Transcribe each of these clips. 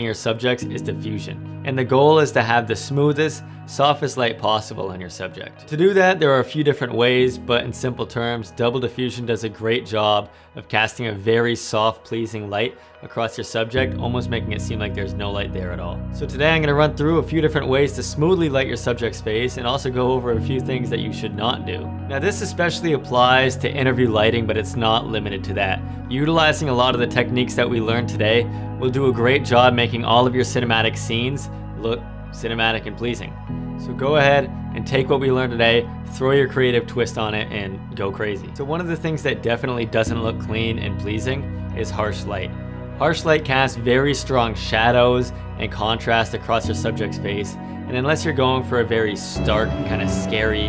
your subjects is diffusion. And the goal is to have the smoothest, softest light possible on your subject. To do that, there are a few different ways, but in simple terms, double diffusion does a great job of casting a very soft, pleasing light across your subject, almost making it seem like there's no light there at all. So today I'm going to run through a few different ways to smoothly light your subject's face and also go over a few things that you should not do. Now this especially applies to interview lighting, but it's not limited to that. Utilizing a lot of the techniques that we learned today will do a great job making all of your cinematic scenes look cinematic and pleasing. So go ahead and take what we learned today, throw your creative twist on it, and go crazy. So one of the things that definitely doesn't look clean and pleasing is harsh light. Harsh light casts very strong shadows and contrast across your subject's face, and unless you're going for a very stark, kind of scary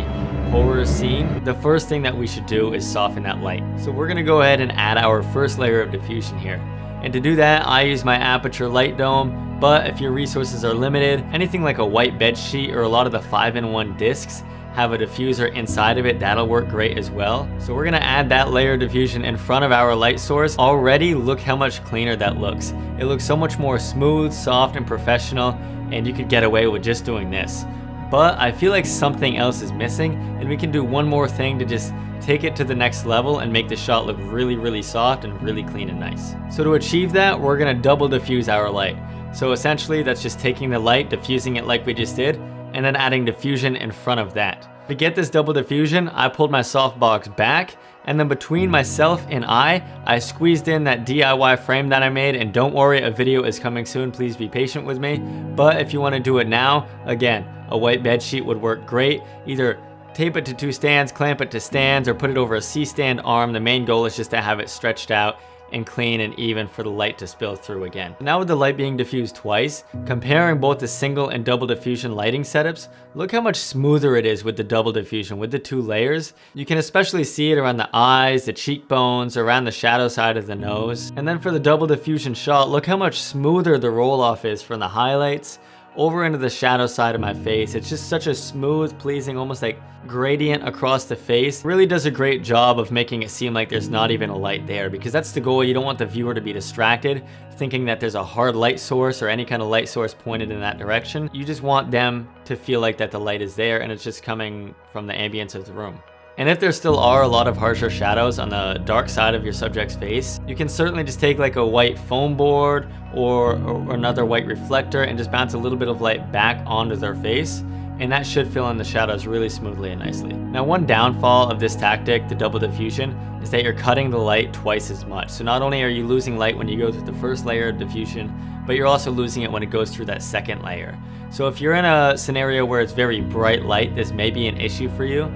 horror scene, the first thing that we should do is soften that light. So we're gonna go ahead and add our first layer of diffusion here. And to do that, I use my Aperture light dome, but if your resources are limited, anything like a white bed sheet or a lot of the 5-in-1 discs have a diffuser inside of it, that'll work great as well. So we're gonna add that layer of diffusion in front of our light source. Already, look how much cleaner that looks. It looks so much more smooth, soft, and professional, and you could get away with just doing this. But I feel like something else is missing, and we can do one more thing to just take it to the next level and make the shot look really, really soft and really clean and nice. So to achieve that, we're gonna double diffuse our light. So essentially, that's just taking the light, diffusing it like we just did, and then adding diffusion in front of that. To get this double diffusion, I pulled my softbox back, and then between myself and I squeezed in that DIY frame that I made, and don't worry, a video is coming soon, please be patient with me. But if you wanna do it now, again, a white bed sheet would work great. Either tape it to 2 stands, clamp it to stands, or put it over a C-stand arm. The main goal is just to have it stretched out and clean and even for the light to spill through again. Now with the light being diffused twice, comparing both the single and double diffusion lighting setups, look how much smoother it is with the double diffusion, with the 2 layers. You can especially see it around the eyes, the cheekbones, around the shadow side of the nose. And then for the double diffusion shot, look how much smoother the roll off is from the highlights over into the shadow side of my face. It's just such a smooth, pleasing, almost like gradient across the face. Really does a great job of making it seem like there's not even a light there, because that's the goal. You don't want the viewer to be distracted thinking that there's a hard light source or any kind of light source pointed in that direction. You just want them to feel like that the light is there and it's just coming from the ambience of the room. And if there still are a lot of harsher shadows on the dark side of your subject's face, you can certainly just take like a white foam board or another white reflector and just bounce a little bit of light back onto their face, and that should fill in the shadows really smoothly and nicely. Now one downfall of this tactic, the double diffusion, is that you're cutting the light twice as much. So not only are you losing light when you go through the first layer of diffusion, but you're also losing it when it goes through that second layer. So if you're in a scenario where it's very bright light, this may be an issue for you,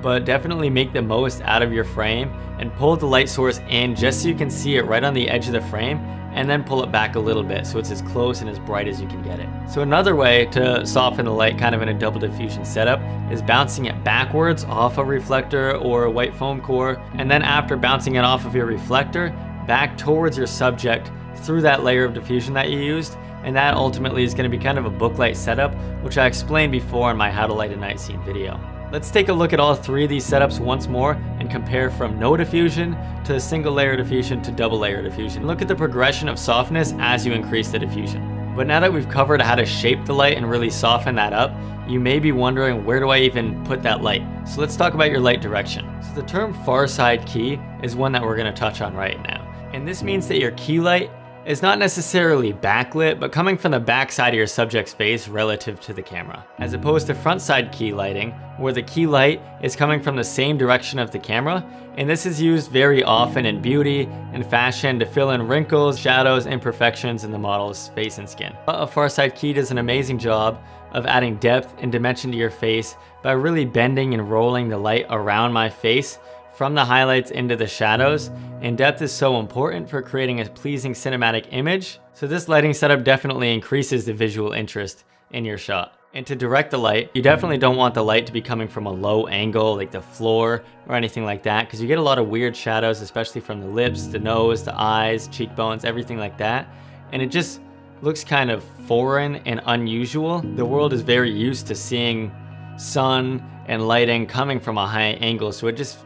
but definitely make the most out of your frame and pull the light source in just so you can see it right on the edge of the frame, and then pull it back a little bit so it's as close and as bright as you can get it. So another way to soften the light kind of in a double diffusion setup is bouncing it backwards off a reflector or a white foam core, and then after bouncing it off of your reflector, back towards your subject through that layer of diffusion that you used, and that ultimately is going to be kind of a booklight setup, which I explained before in my How to Light a Night Scene video. Let's take a look at all 3 of these setups once more and compare from no diffusion to single layer diffusion to double layer diffusion. Look at the progression of softness as you increase the diffusion. But now that we've covered how to shape the light and really soften that up, you may be wondering, where do I even put that light? So let's talk about your light direction. So the term far side key is one that we're going to touch on right now. And this means that your key light is not necessarily backlit, but coming from the back side of your subject's face relative to the camera, as opposed to front side key lighting, where the key light is coming from the same direction of the camera, and this is used very often in beauty and fashion to fill in wrinkles, shadows, imperfections in the model's face and skin. But a far side key does an amazing job of adding depth and dimension to your face by really bending and rolling the light around my face from the highlights into the shadows, and depth is so important for creating a pleasing cinematic image. So this lighting setup definitely increases the visual interest in your shot. And to direct the light, you definitely don't want the light to be coming from a low angle like the floor or anything like that, because you get a lot of weird shadows, especially from the lips, the nose, the eyes, cheekbones, everything like that. And it just looks kind of foreign and unusual. The world is very used to seeing sun and lighting coming from a high angle, so it just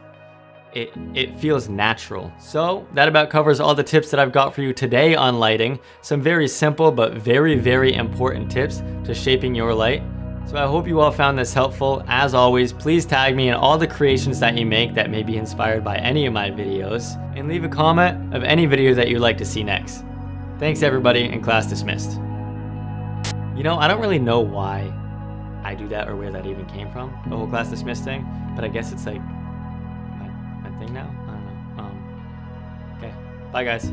it feels natural. So that about covers all the tips that I've got for you today on lighting. Some very simple but very, very important tips to shaping your light. So I hope you all found this helpful. As always, please tag me in all the creations that you make that may be inspired by any of my videos, and leave a comment of any video that you'd like to see next. Thanks everybody, and class dismissed. You know, I don't really know why I do that or where that even came from, the whole class dismissed thing, but I guess it's like my thing now? I don't know. Okay, bye guys.